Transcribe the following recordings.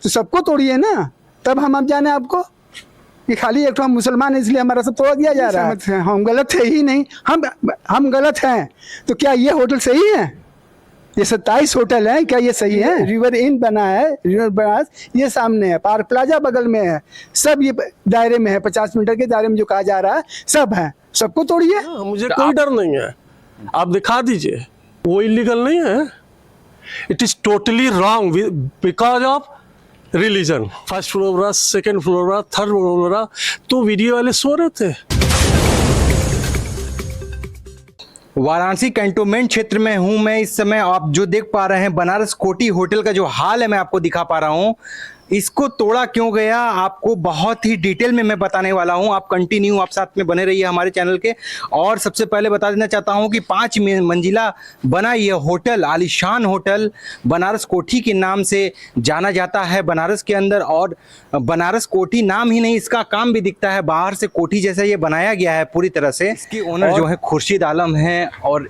तो सबको तोड़िए ना, तब हम जाने आपको कि खाली एक तो हम मुसलमान हैं इसलिए हमारा सब तोड़ दिया जा रहा है। हम गलत है ही नहीं, हम गलत हैं तो क्या ये होटल सही है? ये 27 होटल है, क्या ये सही है? रिवर इन बना है, रिवर ब्रास ये सामने है, पार्क प्लाजा बगल में है, सब ये दायरे में है, 50 मीटर के दायरे में जो कहा जा रहा है सब है, सबको तोड़िए। मुझे कोई डर नहीं है, आप दिखा दीजिए, वो इलीगल नहीं है। It is totally wrong because of religion. First floor रहा, सेकेंड फ्लोर रहा, थर्ड फ्लोर रहा, तो वीडियो वाले सो रहे थे। वाराणसी कैंटोनमेंट क्षेत्र में हूं मैं इस समय। आप जो देख पा रहे हैं बनारस कोठी होटल का जो हाल है मैं आपको दिखा पा रहा हूं। इसको तोड़ा क्यों गया आपको बहुत ही डिटेल में मैं बताने वाला हूं। आप कंटिन्यू आप साथ में बने रहिए हमारे चैनल के। और सबसे पहले बता देना चाहता हूं कि 5 मंजिला बना यह होटल, आलीशान होटल बनारस कोठी के नाम से जाना जाता है बनारस के अंदर। और बनारस कोठी नाम ही नहीं, इसका काम भी दिखता है बाहर से कोठी जैसा ये बनाया गया है पूरी तरह से। इसकी ओनर जो है खुर्शीद आलम है और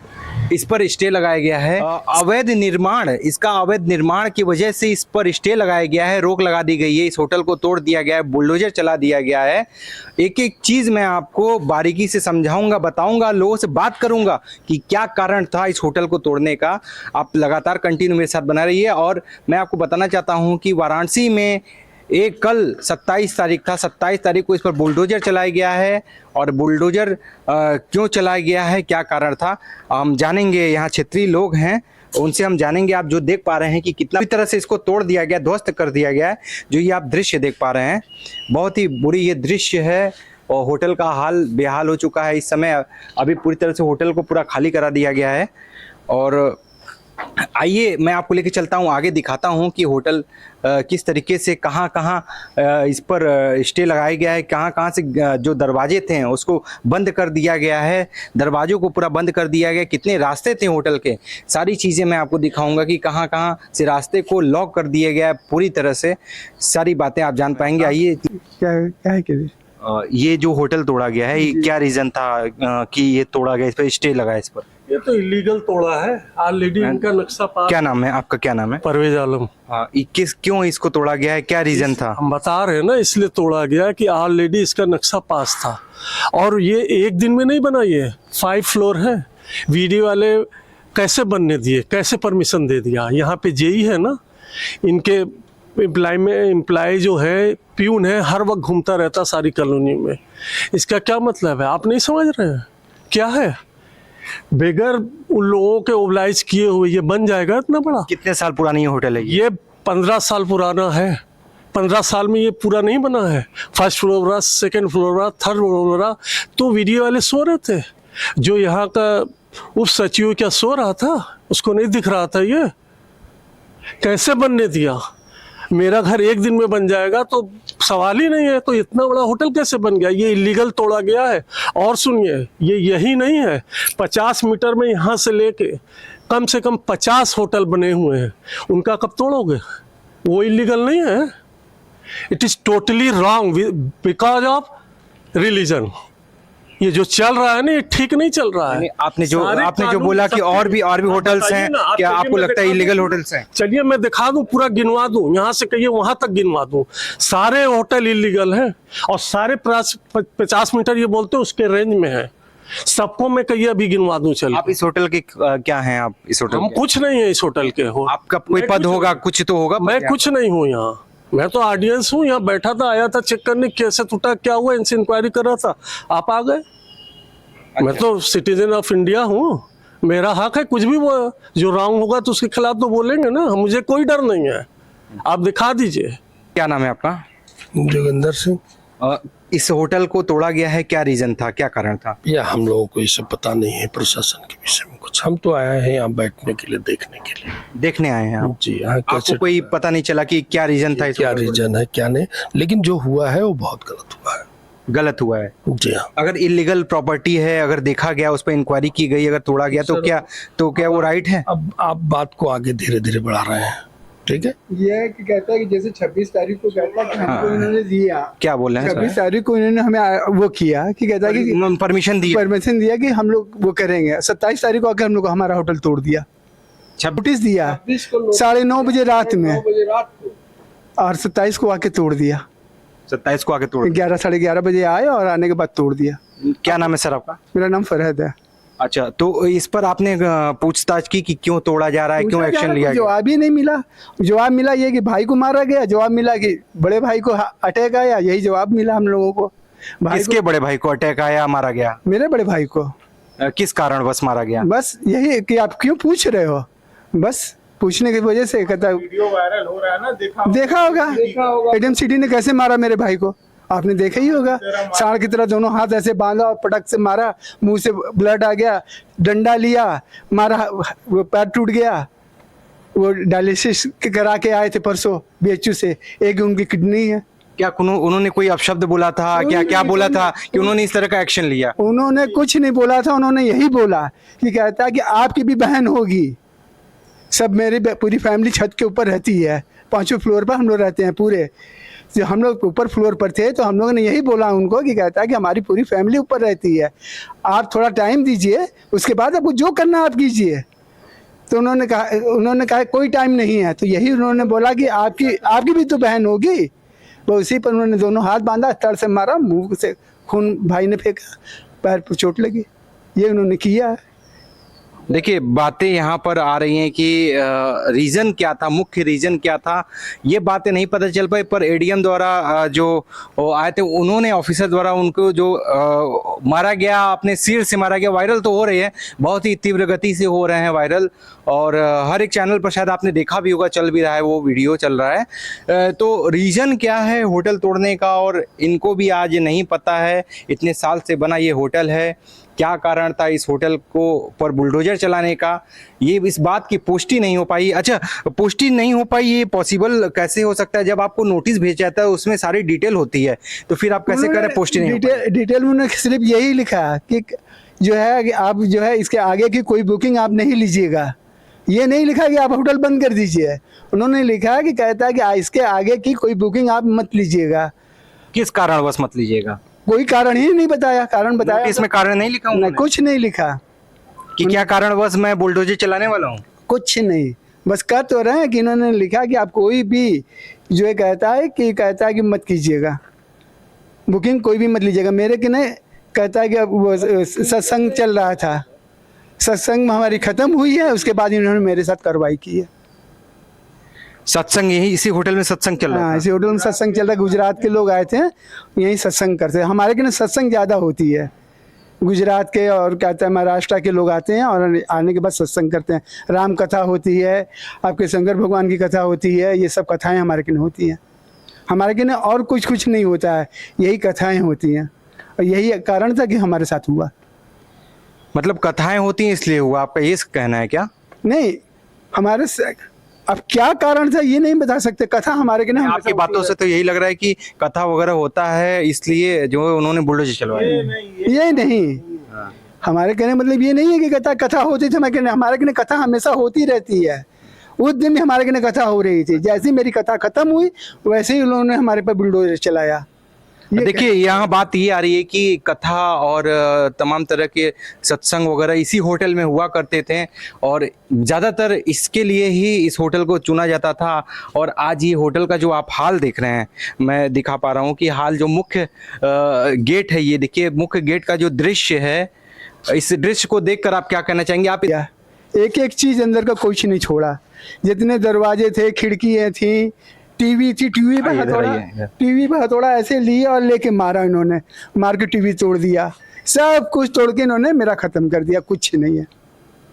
इस पर स्टे लगाया गया है। अवैध निर्माण, इसका अवैध निर्माण की वजह से इस पर स्टे लगाया गया है, रोक लगा दी गई है। इस होटल को तोड़ दिया गया है, बुलडोजर चला दिया गया है। एक एक चीज मैं आपको बारीकी से समझाऊंगा, बताऊंगा, लोगों से बात करूंगा कि क्या कारण था इस होटल को तोड़ने का। आप लगातार कंटिन्यू मेरे साथ बना रहिए। और मैं आपको बताना चाहता हूं कि वाराणसी में कल 27 तारीख था, 27 तारीख को इस पर बुलडोजर चलाया गया है। और बुलडोजर क्यों चलाया गया है, क्या कारण था, हम जानेंगे। यहाँ क्षेत्रीय लोग हैं, उनसे हम जानेंगे। आप जो देख पा रहे हैं कि कितना तरह से इसको तोड़ दिया गया, ध्वस्त कर दिया गया है। जो ये आप दृश्य देख पा रहे हैं, बहुत ही बुरी ये दृश्य है। और होटल का हाल बेहाल हो चुका है इस समय। अभी पूरी तरह से होटल को पूरा खाली करा दिया गया है। और आइए मैं आपको लेके चलता हूँ, आगे दिखाता हूँ कि होटल किस तरीके से कहाँ कहाँ इस पर स्टे लगाया गया है, कहाँ कहाँ से जो दरवाजे थे उसको बंद कर दिया गया है, दरवाजों को पूरा बंद कर दिया गया, कितने रास्ते थे होटल के, सारी चीज़ें मैं आपको दिखाऊंगा कि कहाँ कहाँ से रास्ते को लॉक कर दिया गया है पूरी तरह से। सारी बातें आप जान पाएंगे। आइए, क्या है क्या ये जो होटल तोड़ा गया है, ये क्या रीज़न था कि ये तोड़ा गया, इस पर स्टे लगा इस पर? ये तो इलीगल तोड़ा है, ऑलरेडी इनका नक्शा पास। क्या नाम है आपका, क्या नाम है? परवेज आलम। क्यों इसको तोड़ा गया है, क्या रीजन था? हम बता रहे हैं ना, इसलिए तोड़ा गया कि ऑलरेडी इसका नक्शा पास था। और ये एक दिन में नहीं बना, ये 5 फ्लोर है। वीडियो वाले कैसे बनने दिए, कैसे परमिशन दे दिया? यहाँ पे जेई है ना, इनके एम्प्लॉय जो है, प्यून है, हर वक्त घूमता रहता सारी कॉलोनी में। इसका क्या मतलब है, आप नहीं समझ रहे हैं क्या है? बेगर उन लोगों के ओबलाइज किए हुए ये बन जाएगा इतना बड़ा? कितने साल पुरानी होटल है ये 15 साल पुराना है। 15 साल में ये पूरा नहीं बना है। फर्स्ट फ्लोर रहा, सेकेंड फ्लोर रहा, थर्ड फ्लोर रहा, तो वीडियो वाले सो रहे थे। जो यहाँ का उप सचिव क्या सो रहा था, उसको नहीं दिख रहा था ये कैसे बनने दिया? मेरा घर एक दिन में बन जाएगा तो सवाल ही नहीं है। तो इतना बड़ा होटल कैसे बन गया? ये इलीगल तोड़ा गया है। और सुनिए, ये यही नहीं है, 50 मीटर में यहाँ से लेके कम से कम 50 होटल बने हुए हैं। उनका कब तोड़ोगे? वो इलीगल नहीं है। It is totally wrong because of religion. ये जो चल रहा है ना, ये ठीक नहीं चल रहा है। आपने जो बोला कि और भी होटल्स हैं, क्या आपको लगता है इलीगल होटल्स हैं? चलिए मैं दिखा दूं, पूरा गिनवा दूं, यहाँ से कहिए वहां तक गिनवा दूं। सारे होटल इलीगल हैं और सारे 50 मीटर ये बोलते हैं उसके रेंज में है। सबको मैं कहिए अभी गिनवा दूं। चलिए, आप इस होटल के क्या हैं? आप इस होटल हम कुछ नहीं है इस होटल के। आपका कोई पद होगा, कुछ तो होगा। मैं कुछ नहीं हूँ यहाँ, मैं तो ऑडियंस हूँ। यहाँ बैठा था, आया था चेक करने कैसे टूटा, क्या हुआ, इनसे इंक्वायरी कर रहा था, आप आ गए। मैं तो सिटीजन ऑफ इंडिया हूँ, मेरा हक है। कुछ भी वो जो रॉन्ग होगा तो उसके खिलाफ तो बोलेंगे ना, मुझे कोई डर नहीं है। आप दिखा दीजिए। क्या नाम है आपका? जोगिंदर सिंह। इस होटल को तोड़ा गया है, क्या रीजन था, क्या कारण था? या हम लोगों को ये सब पता नहीं है प्रशासन के विषय में कुछ। हम तो आए हैं यहाँ बैठने के लिए, देखने के लिए। देखने आए हैं आप? जी हाँ। आपको कोई पता नहीं चला कि क्या रीजन था? क्या रीजन है क्या नहीं, लेकिन जो हुआ है वो बहुत गलत हुआ है। गलत हुआ है? जी हाँ। अगर इलीगल प्रॉपर्टी है, अगर देखा गया, उस पर इंक्वायरी की गई, अगर तोड़ा गया तो क्या वो राइट है? अब आप बात को आगे धीरे धीरे बढ़ा रहे हैं, ठीक है। ये कि कहता है कि जैसे 26 तारीख को कहता है कि हमको इन्होंने दिया, क्या बोल रहे हैं? 26 तारीख को इन्होंने हमें वो किया कि कहता है कि परमिशन दिया कि हम लोग वो करेंगे। 27 तारीख को आकर हम लोग हमारा होटल तोड़ दिया, नोटिस दिया 9:30 बजे रात में। और 27 को आके तोड़ दिया। 27 को आके तोड़ 11 साढ़े 11 बजे आए और आने के बाद तोड़ दिया। क्या नाम है सर आपका? मेरा नाम फरहद है। अच्छा, तो इस पर आपने पूछताछ की कि क्यों तोड़ा जा रहा है, क्यों एक्शन लिया गया? जवाब ही नहीं मिला। जवाब मिला ये कि भाई को मारा गया, जवाब मिला कि बड़े भाई को अटैक आया, यही जवाब मिला हम लोगों को। किसके बड़े भाई को अटैक आया, मारा गया? मेरे बड़े भाई को। किस कारणवश मारा गया? बस यही कि आप क्यों पूछ रहे हो, बस पूछने की वजह से। कहता वीडियो वायरल हो रहा है ना, देखा होगा एडम सिटी ने कैसे मारा मेरे भाई को, आपने देखा ही होगा। सांड की तरह दोनों हाथ ऐसे बांधा और पटक से मारा, मुंह से ब्लड आ गया, डंडा लिया मारा, वो पैर टूट गया। वो डायलिसिस करा के आए थे परसों BHU से, एक उनकी किडनी है। क्या उन्होंने कोई अपशब्द बोला था? क्या बोला था कि उन्होंने इस तरह का एक्शन लिया? उन्होंने कुछ नहीं बोला था, उन्होंने यही बोला कि कहता है कि आपकी भी बहन होगी। सब मेरी पूरी फैमिली छत के ऊपर रहती है, 5वें फ्लोर पर हम लोग रहते हैं पूरे। जो हम लोग ऊपर फ्लोर पर थे तो हम लोगों ने यही बोला उनको कि कहता है कि हमारी पूरी फैमिली ऊपर रहती है, आप थोड़ा टाइम दीजिए, उसके बाद आपको जो करना आप कीजिए। तो उन्होंने कहा कोई टाइम नहीं है। तो यही उन्होंने बोला कि आपकी भी तो बहन होगी। तो उसी पर उन्होंने दोनों हाथ बांधा, तड़ से मारा, मुंह से खून भाई ने फेंका, पैर पर चोट लगी, ये उन्होंने किया है। देखिए, बातें यहाँ पर आ रही हैं कि रीज़न क्या था, मुख्य रीज़न क्या था, ये बातें नहीं पता चल पाई। पर एडीएम द्वारा जो आए थे, उन्होंने ऑफिसर द्वारा उनको जो मारा गया, अपने सिर से मारा गया, वायरल तो हो रही है, बहुत ही तीव्र गति से हो रहे हैं वायरल। और हर एक चैनल पर शायद आपने देखा भी होगा, चल भी रहा है, वो वीडियो चल रहा है। तो रीज़न क्या है होटल तोड़ने का, और इनको भी आज नहीं पता है। इतने साल से बना ये होटल है, क्या कारण था इस होटल को पर बुलडोजर चलाने का, ये इस बात की पुष्टि नहीं हो पाई। अच्छा, पुष्टि नहीं हो पाई, ये पॉसिबल कैसे हो सकता है? जब आपको नोटिस भेजा जाता है उसमें सारी डिटेल होती है, तो फिर आप कैसे करें पुष्टि नहीं? डिटेल में उन्होंने सिर्फ यही लिखा कि जो है कि आप जो है इसके आगे की कोई बुकिंग आप नहीं लीजिएगा। ये नहीं लिखा कि आप होटल बंद कर दीजिए। उन्होंने लिखा कि कहता है कि इसके आगे की कोई बुकिंग आप मत लीजिएगा। किस कारणवश मत लीजिएगा? कोई कारण ही नहीं बताया। कारण बताया इसमें कारण नहीं लिखा नहीं, कुछ नहीं लिखा कि क्या कारणवश मैं बुलडोजर चलाने वाला हूँ, कुछ नहीं। बस कह तो रहे हैं कि इन्होंने लिखा कि आप कोई भी जो है कहता है कि मत कीजिएगा, बुकिंग कोई भी मत लीजिएगा। मेरे कि नहीं कहता है कि अब वो सत्संग चल रहा था, सत्संग में हमारी ख़त्म हुई है, उसके बाद इन्होंने मेरे साथ कार्रवाई की है। सत्संग यही इसी होटल में सत्संग चल रहा है? हाँ, इसी होटल में सत्संग चल रहा है। गुजरात के लोग आए थे, यहीं सत्संग करते हैं। हमारे के ना सत्संग ज़्यादा होती है, गुजरात के और कहते हैं महाराष्ट्र के लोग आते हैं और आने के बाद सत्संग करते हैं। राम कथा होती है, आपके शंकर भगवान की कथा होती है, ये सब कथाएँ हमारे के होती हैं। हमारे के ना और कुछ नहीं होता है, यही कथाएँ होती हैं। और यही कारण था कि हमारे साथ हुआ। मतलब कथाएं होती हैं इसलिए हुआ, आपका ये कहना है क्या? नहीं, हमारे अब क्या कारण था ये नहीं बता सकते। कथा हमारे के ना, आपकी बातों से तो यही लग रहा है कि कथा वगैरह होता है इसलिए जो है उन्होंने बुलडोजर चलवाया। ये नहीं, हमारे कहने मतलब ये नहीं है कि कथा होती थी। मैं कहने हमारे कहने कथा हमेशा होती रहती है। उस दिन भी हमारे कहने कथा हो रही थी, जैसे ही मेरी कथा खत्म हुई वैसे ही उन्होंने हमारे पर बुलडोजर चलाया। देखिए, यहाँ बात ये आ रही है कि कथा और तमाम तरह के सत्संग वगैरह इसी होटल में हुआ करते थे और ज़्यादातर इसके लिए ही इस होटल को चुना जाता था। और आज ये होटल का जो आप हाल देख रहे हैं, मैं दिखा पा रहा हूँ कि हाल जो मुख्य गेट है, ये देखिए मुख्य गेट का जो दृश्य है, इस दृश्य को देखकर आप क्या कहना चाहेंगे? आप एक एक चीज़ अंदर का कुछ नहीं छोड़ा, जितने दरवाजे थे, खिड़कियाँ थी, टीवी थी, टीवी पे हथौड़ा ऐसे लिया और लेके मारा इन्होंने, मार के टीवी तोड़ दिया, सब कुछ तोड़ के इन्होंने मेरा खत्म कर दिया। कुछ नहीं है,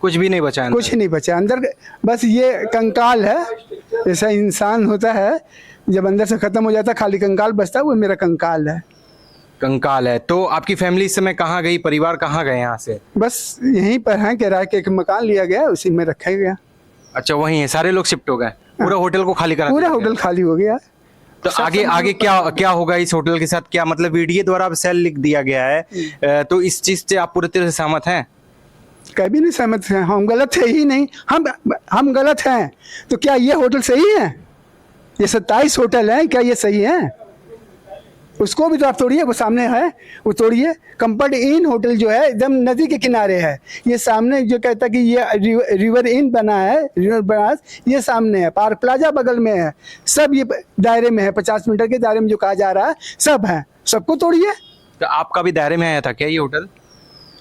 कुछ भी नहीं बचा, कुछ नहीं बचा अंदर। बस ये कंकाल है, जैसा इंसान होता है जब अंदर से खत्म हो जाता खाली कंकाल बचता है, वो मेरा कंकाल है। कंकाल है। तो आपकी फैमिली इस समय कहाँ गई, परिवार कहाँ गए यहाँ से? बस यहीं पर है, किराए के एक मकान लिया गया, उसी में रखा गया। अच्छा, वहीं है, सारे लोग शिफ्ट हो गए, पूरा होटल को खाली करा, पूरा होटल खाली हो गया। तो आगे क्या होगा इस होटल के साथ? क्या मतलब वीडियो द्वारा अब सेल लिख दिया गया है, तो इस चीज से आप पूरी तरह से सहमत हैं? कभी नहीं सहमत हैं, हम गलत है ही नहीं। हम गलत हैं तो क्या ये होटल सही है? ये 27 होटल है, क्या ये सही है? उसको भी तो आप तोड़िए, वो सामने है, वो तोड़िए। कंफर्ट इन होटल जो है एकदम नदी के किनारे है। ये सामने जो कहता है कि ये रिवर इन बना है, रिवर बनास, ये सामने है। पार्क प्लाजा बगल में है। सब ये दायरे में है, 50 मीटर के दायरे में जो कहा जा रहा है, सब है। सबको तोड़िए। तो आपका भी दायरे में आया था क्या ये होटल?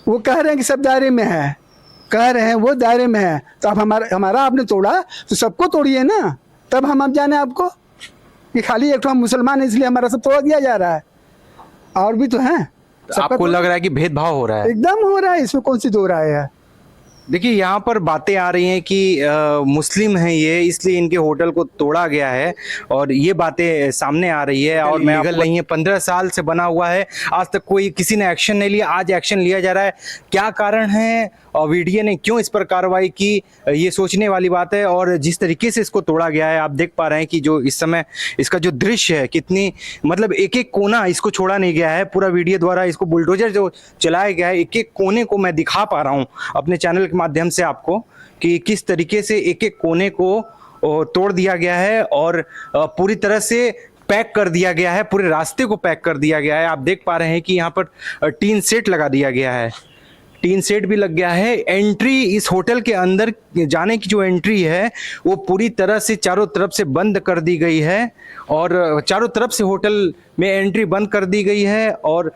वो कह रहे हैं कि सब दायरे में है, कह रहे हैं वो दायरे में है। तो आप हमारा आपने तोड़ा तो सबको तोड़िए ना, तब हम जाने आपको कि खाली एक हम मुसलमान है इसलिए हमारा सब तोड़ दिया जा रहा है। और भी तो हैं। तो आपको लग रहा है कि भेदभाव हो रहा है? एकदम हो रहा है, इसमें कौन सी दो राय है। देखिए यहाँ पर बातें आ रही हैं कि मुस्लिम हैं ये, इसलिए इनके होटल को तोड़ा गया है, और ये बातें सामने आ रही है। और लीगल नहीं है, 15 साल से बना हुआ है, आज तक कोई किसी ने एक्शन नहीं लिया, आज एक्शन लिया जा रहा है। क्या कारण है और वीडियो ने क्यों इस पर कार्रवाई की, ये सोचने वाली बात है। और जिस तरीके से इसको तोड़ा गया है, आप देख पा रहे हैं कि जो इस समय इसका जो दृश्य है, कितनी मतलब एक एक कोना इसको छोड़ा नहीं गया है। पूरा वीडियो द्वारा इसको बुलडोजर जो चलाया गया है, एक एक कोने को मैं दिखा पा रहा हूँ अपने चैनल के माध्यम से आपको कि किस तरीके से एक एक कोने को तोड़ दिया गया है और पूरी तरह से पैक कर दिया गया है, पूरे रास्ते को पैक कर दिया गया है। आप देख पा रहे हैं कि यहाँ पर टीन सेट लगा दिया गया है, टीन सेट भी लग गया है। एंट्री इस होटल के अंदर जाने की जो एंट्री है वो पूरी तरह से चारों तरफ से बंद कर दी गई है, और चारों तरफ से होटल में एंट्री बंद कर दी गई है। और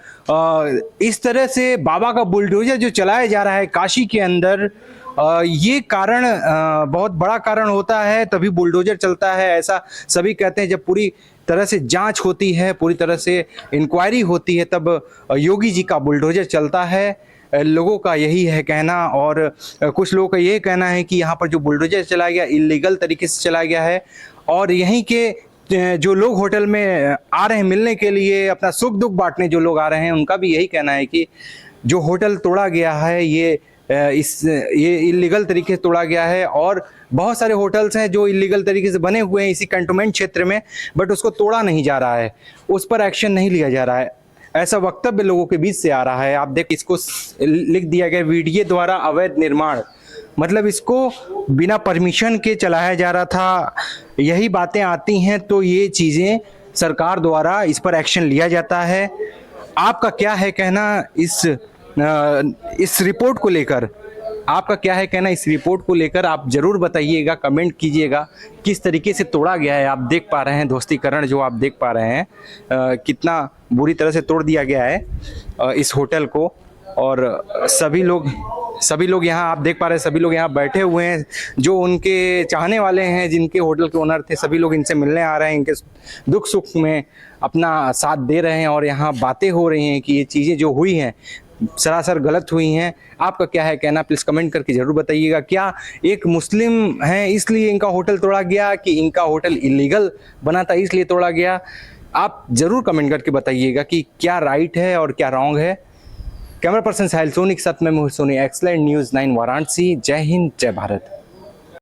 इस तरह से बाबा का बुलडोजर जो चलाया जा रहा है काशी के अंदर, ये कारण बहुत बड़ा कारण होता है, तभी बुलडोजर चलता है ऐसा सभी कहते हैं। जब पूरी तरह से जांच होती है, पूरी तरह से इंक्वायरी होती है, तब योगी जी का बुलडोजर चलता है, लोगों का यही है कहना। और कुछ लोगों का ये कहना है कि यहाँ पर जो बुलडोजर चलाया गया इलीगल तरीके से चलाया गया है, और यहीं के जो लोग होटल में आ रहे हैं मिलने के लिए, अपना सुख दुख बांटने जो लोग आ रहे हैं, उनका भी यही कहना है कि जो होटल तोड़ा गया है ये इलीगल तरीके से तोड़ा गया है। और बहुत सारे होटल्स हैं जो इलीगल तरीके से बने हुए हैं इसी कंटोनमेंट क्षेत्र में, बट उसको तोड़ा नहीं जा रहा है, उस पर एक्शन नहीं लिया जा रहा है, ऐसा वक्तव्य लोगों के बीच से आ रहा है। आप देख, इसको लिख दिया गया वीडियो द्वारा अवैध निर्माण, मतलब इसको बिना परमिशन के चलाया जा रहा था। यही बातें आती हैं तो ये चीज़ें सरकार द्वारा इस पर एक्शन लिया जाता है। आपका क्या है कहना इस रिपोर्ट को लेकर? आपका क्या है कहना इस रिपोर्ट को लेकर? आप जरूर बताइएगा, कमेंट कीजिएगा किस तरीके से तोड़ा गया है। आप देख पा रहे हैं ध्वस्तीकरण जो आप देख पा रहे हैं, कितना बुरी तरह से तोड़ दिया गया है इस होटल को। और सभी लोग यहाँ आप देख पा रहे हैं, सभी लोग यहाँ बैठे हुए हैं, जो उनके चाहने वाले हैं, जिनके होटल के ओनर थे, सभी लोग इनसे मिलने आ रहे हैं, इनके दुख सुख में अपना साथ दे रहे हैं। और यहाँ बातें हो रही हैं कि ये चीज़ें जो हुई हैं सरासर गलत हुई हैं। आपका क्या है कहना, प्लीज़ कमेंट करके ज़रूर बताइएगा। क्या एक मुस्लिम हैं इसलिए इनका होटल तोड़ा गया, कि इनका होटल इलीगल बना था इसलिए तोड़ा गया? आप ज़रूर कमेंट करके बताइएगा कि क्या राइट है और क्या रॉन्ग है। कैमरा पर्सन साहिल सोनी के साथ मैं सोनी, एक्सलेंट न्यूज़ 9 वाराणसी। जय हिंद, जय भारत।